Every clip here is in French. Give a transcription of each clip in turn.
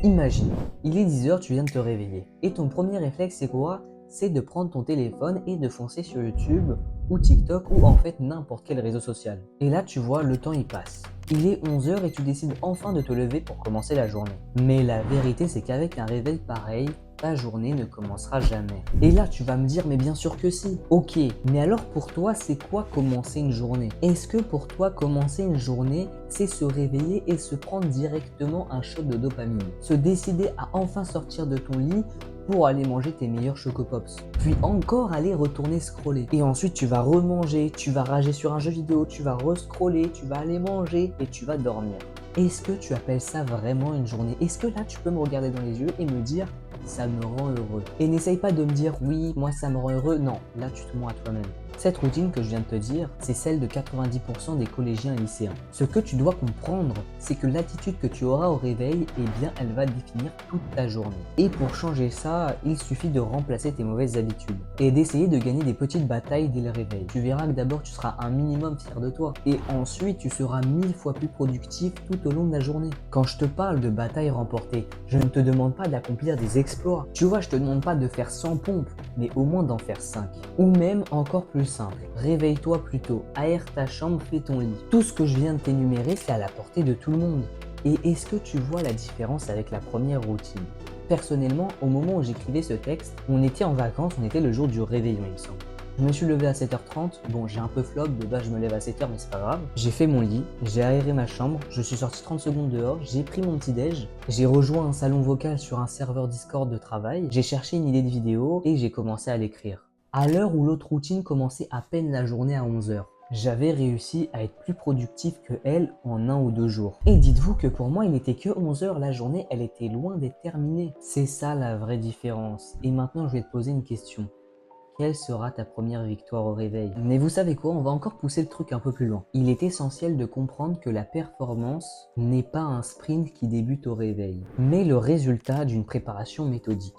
Imagine, il est 10 heures, tu viens de te réveiller. Et ton premier réflexe, c'est quoi? C'est de prendre ton téléphone et de foncer sur YouTube ou TikTok ou en fait n'importe quel réseau social. Et là, tu vois, le temps il passe. Il est 11 heures et tu décides enfin de te lever pour commencer la journée. Mais la vérité, c'est qu'avec un réveil pareil, ta journée ne commencera jamais. Et là, tu vas me dire, mais bien sûr que si. Ok, mais alors pour toi, c'est quoi commencer une journée? Est-ce que pour toi, commencer une journée, c'est se réveiller et se prendre directement un shot de dopamine? Se décider à enfin sortir de ton lit pour aller manger tes meilleurs chocopops. Puis encore aller retourner scroller. Et ensuite, tu vas remanger, tu vas rager sur un jeu vidéo, tu vas rescroller, tu vas aller manger et tu vas dormir. Est-ce que tu appelles ça vraiment une journée? Est-ce que là, tu peux me regarder dans les yeux et me dire ça me rend heureux? Et n'essaye pas de me dire oui, moi ça me rend heureux. Non, là tu te mens à toi-même. Cette routine que je viens de te dire, c'est celle de 90% des collégiens et lycéens. Ce que tu dois comprendre, c'est que l'attitude que tu auras au réveil, eh bien, elle va définir toute ta journée. Et pour changer ça, il suffit de remplacer tes mauvaises habitudes et d'essayer de gagner des petites batailles dès le réveil. Tu verras que d'abord, tu seras un minimum fier de toi et ensuite, tu seras 1000 fois plus productif tout au long de la journée. Quand je te parle de batailles remportées, je ne te demande pas d'accomplir des exploits. Tu vois, je te demande pas de faire 100 pompes, mais au moins d'en faire 5. Ou même encore plus simple, réveille-toi plus tôt, aère ta chambre, fais ton lit. Tout ce que je viens de t'énumérer, c'est à la portée de tout le monde. Et est-ce que tu vois la différence avec la première routine? Personnellement, au moment où j'écrivais ce texte, on était en vacances, on était le jour du réveillon, il me semble. Je me suis levé à 7h30, bon j'ai un peu flop, de base je me lève à 7h mais c'est pas grave. J'ai fait mon lit, j'ai aéré ma chambre, je suis sorti 30 secondes dehors, j'ai pris mon petit déj, j'ai rejoint un salon vocal sur un serveur Discord de travail, j'ai cherché une idée de vidéo et j'ai commencé à l'écrire. À l'heure où l'autre routine commençait à peine la journée à 11h, j'avais réussi à être plus productif que elle en 1 ou 2 jours. Et dites-vous que pour moi il n'était que 11h, la journée elle était loin d'être terminée. C'est ça la vraie différence. Et maintenant je vais te poser une question. Quelle sera ta première victoire au réveil? Mais vous savez quoi, on va encore pousser le truc un peu plus loin. Il est essentiel de comprendre que la performance n'est pas un sprint qui débute au réveil, mais le résultat d'une préparation méthodique.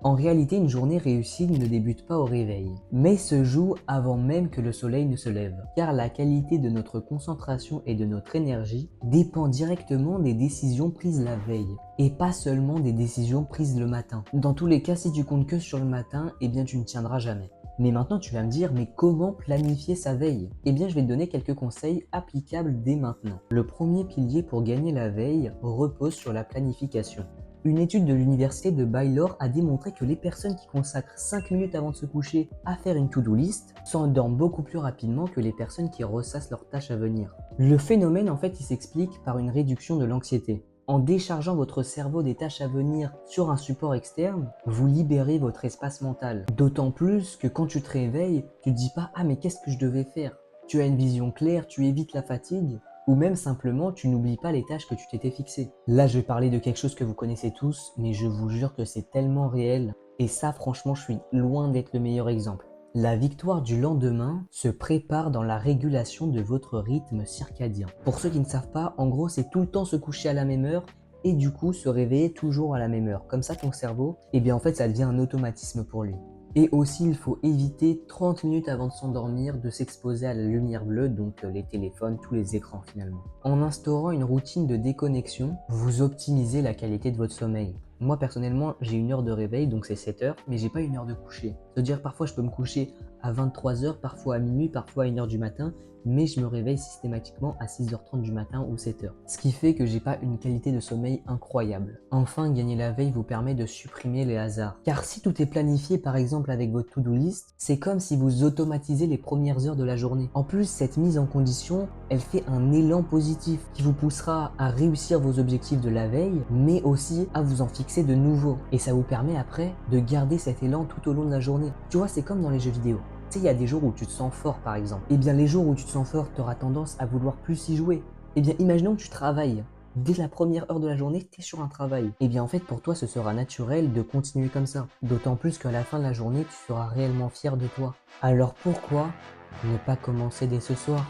En réalité, une journée réussie ne débute pas au réveil, mais se joue avant même que le soleil ne se lève, car la qualité de notre concentration et de notre énergie dépend directement des décisions prises la veille, et pas seulement des décisions prises le matin. Dans tous les cas, si tu comptes que sur le matin, eh bien tu ne tiendras jamais. Mais maintenant tu vas me dire, mais comment planifier sa veille? Eh bien je vais te donner quelques conseils applicables dès maintenant. Le premier pilier pour gagner la veille repose sur la planification. Une étude de l'université de Baylor a démontré que les personnes qui consacrent 5 minutes avant de se coucher à faire une to-do list s'endorment beaucoup plus rapidement que les personnes qui ressassent leurs tâches à venir. Le phénomène en fait il s'explique par une réduction de l'anxiété. En déchargeant votre cerveau des tâches à venir sur un support externe, vous libérez votre espace mental. D'autant plus que quand tu te réveilles, tu te dis pas « Ah mais qu'est-ce que je devais faire ?» Tu as une vision claire, tu évites la fatigue, ou même simplement tu n'oublies pas les tâches que tu t'étais fixées. Là je vais parler de quelque chose que vous connaissez tous, mais je vous jure que c'est tellement réel, et ça franchement je suis loin d'être le meilleur exemple. La victoire du lendemain se prépare dans la régulation de votre rythme circadien. Pour ceux qui ne savent pas, en gros c'est tout le temps se coucher à la même heure et du coup se réveiller toujours à la même heure. Comme ça ton cerveau, eh bien en fait ça devient un automatisme pour lui. Et aussi, il faut éviter 30 minutes avant de s'endormir de s'exposer à la lumière bleue, donc les téléphones, tous les écrans finalement. En instaurant une routine de déconnexion, vous optimisez la qualité de votre sommeil. Moi personnellement, j'ai une heure de réveil, donc c'est 7 heures, mais j'ai pas une heure de coucher. C'est-à-dire parfois je peux me coucher à 23 heures, parfois à minuit, parfois à 1 heure du matin, mais je me réveille systématiquement à 6h30 du matin ou 7h. Ce qui fait que j'ai pas une qualité de sommeil incroyable. Enfin, gagner la veille vous permet de supprimer les hasards. Car si tout est planifié par exemple avec votre to-do list, c'est comme si vous automatisez les premières heures de la journée. En plus, cette mise en condition, elle fait un élan positif qui vous poussera à réussir vos objectifs de la veille, mais aussi à vous en fixer de nouveaux. Et ça vous permet après de garder cet élan tout au long de la journée. Tu vois, c'est comme dans les jeux vidéo. Tu sais, il y a des jours où tu te sens fort par exemple. Et bien les jours où tu te sens fort, tu auras tendance à vouloir plus y jouer. Et bien imaginons que tu travailles. Dès la première heure de la journée, tu es sur un travail. Et bien en fait pour toi ce sera naturel de continuer comme ça. D'autant plus qu'à la fin de la journée, tu seras réellement fier de toi. Alors pourquoi ne pas commencer dès ce soir ?